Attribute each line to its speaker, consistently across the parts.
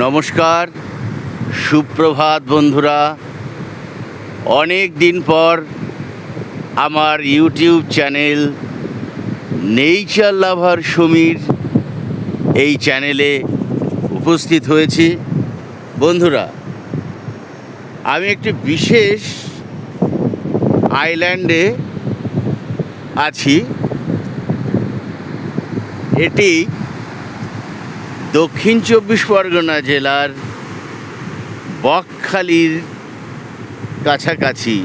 Speaker 1: নমস্কার, সুপ্রভাত বন্ধুরা। অনেক দিন পর আমার ইউটিউব চ্যানেল নেচার লাভার সমীর এই চ্যানেলে উপস্থিত হয়েছি। বন্ধুরা, আমি একটি বিশেষ আইল্যান্ডে আছি। এটি দক্ষিণ চব্বিশ পরগনা জেলার বকখালির কাছাকাছি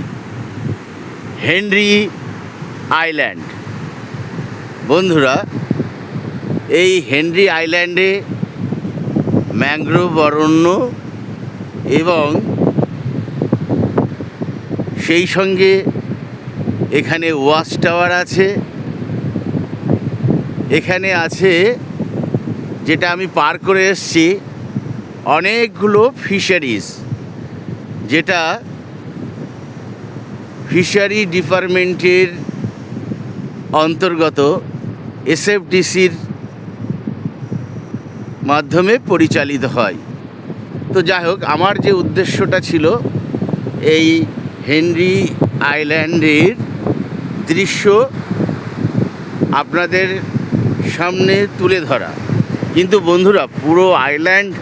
Speaker 1: হেনরি আইল্যান্ড। বন্ধুরা, এই হেনরি আইল্যান্ডে ম্যানগ্রোভ অরণ্য এবং সেই সঙ্গে এখানে ওয়াচ টাওয়ার আছে। এখানে আছে, যেটা আমি পার করে এসেছি, অনেকগুলো ফিশারিজ, যেটা ফিশারি ডিপার্টমেন্টের অন্তর্গত এসএফডিসির মাধ্যমে পরিচালিত হয়। তো যাই হোক, আমার যে উদ্দেশ্যটা ছিল এই হেনরি আইল্যান্ডের দৃশ্য আপনাদের সামনে তুলে ধরা। কিন্তু বন্ধুরা, পুরো আইল্যান্ড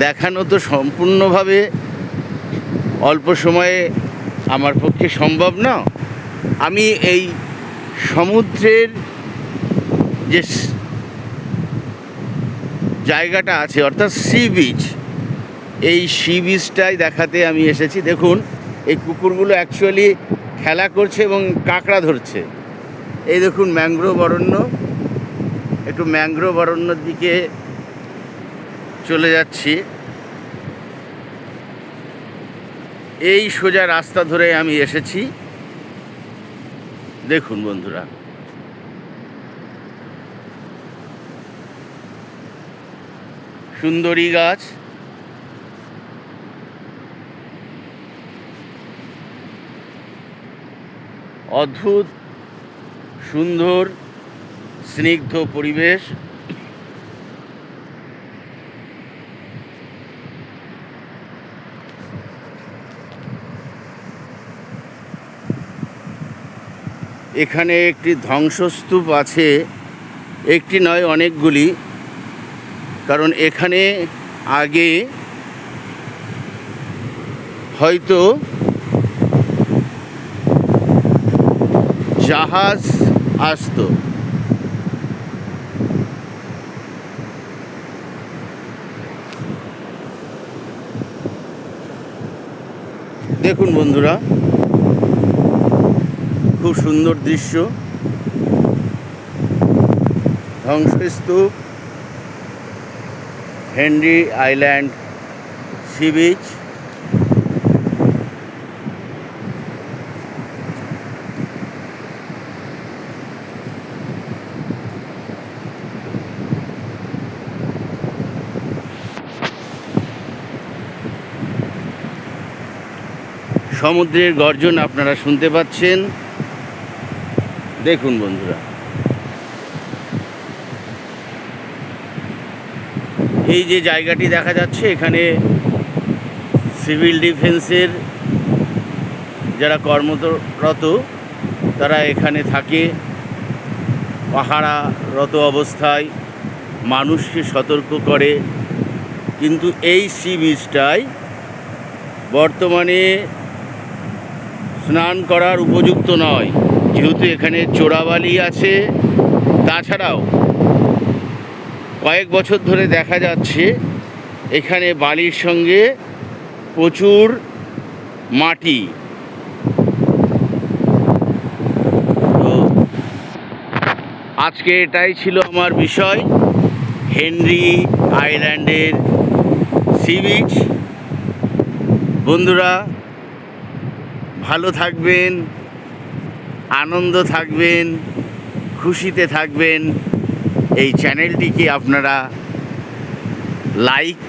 Speaker 1: দেখানো তো সম্পূর্ণভাবে অল্প সময়ে আমার পক্ষে সম্ভব না। আমি এই সমুদ্রের যে জায়গাটা আছে, অর্থাৎ সি বিচ, এই সি বিচটাই দেখাতে আমি এসেছি। দেখুন, এই কুকুরগুলো অ্যাকচুয়ালি খেলা করছে এবং কাঁকড়া ধরছে। এই দেখুন ম্যানগ্রোভ অরণ্য। একটু ম্যানগ্রোভ অরণ্যর দিকে চলে যাচ্ছি। এই সোজা রাস্তা ধরে আমি এসেছি। দেখুন বন্ধুরা, সুন্দরী গাছ, অদ্ভুত সুন্দর স্নিগ্ধ পরিবেশ। এখানে একটি ধ্বংসস্তূপ আছে, একটি নয় অনেকগুলি। কারণ এখানে আগে হয়তো জাহাজ আসতো। দেখুন বন্ধুরা, খুব সুন্দর দৃশ্য। ধ্বংসস্তূপ, হেনরি আইল্যান্ড সি বিচ। সমুদ্রের গর্জন আপনারা শুনতে পাচ্ছেন। দেখুন বন্ধুরা, এই যে জায়গাটি দেখা যাচ্ছে, এখানে সিভিল ডিফেন্সের যারা কর্মরত তারা এখানে থাকে, পাহারারত অবস্থায় মানুষকে সতর্ক করে। কিন্তু এই সি বিচটাই বর্তমানে স্নান করার উপযুক্ত নয়, যেহেতু এখানে চোরাবালি আছে। তাছাড়াও কয়েক বছর ধরে দেখা যাচ্ছে এখানে বালির সঙ্গে প্রচুর মাটি। তো আজকে এটাই ছিল আমার বিষয়, হেনরি আইল্যান্ডের সি বিচ। বন্ধুরা, ভালো থাকবেন, আনন্দ থাকবেন, খুশিতে থাকবেন। এই চ্যানেলটিকে আপনারা লাইক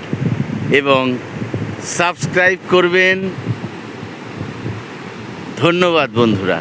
Speaker 1: এবং সাবস্ক্রাইব করবেন। ধন্যবাদ বন্ধুরা।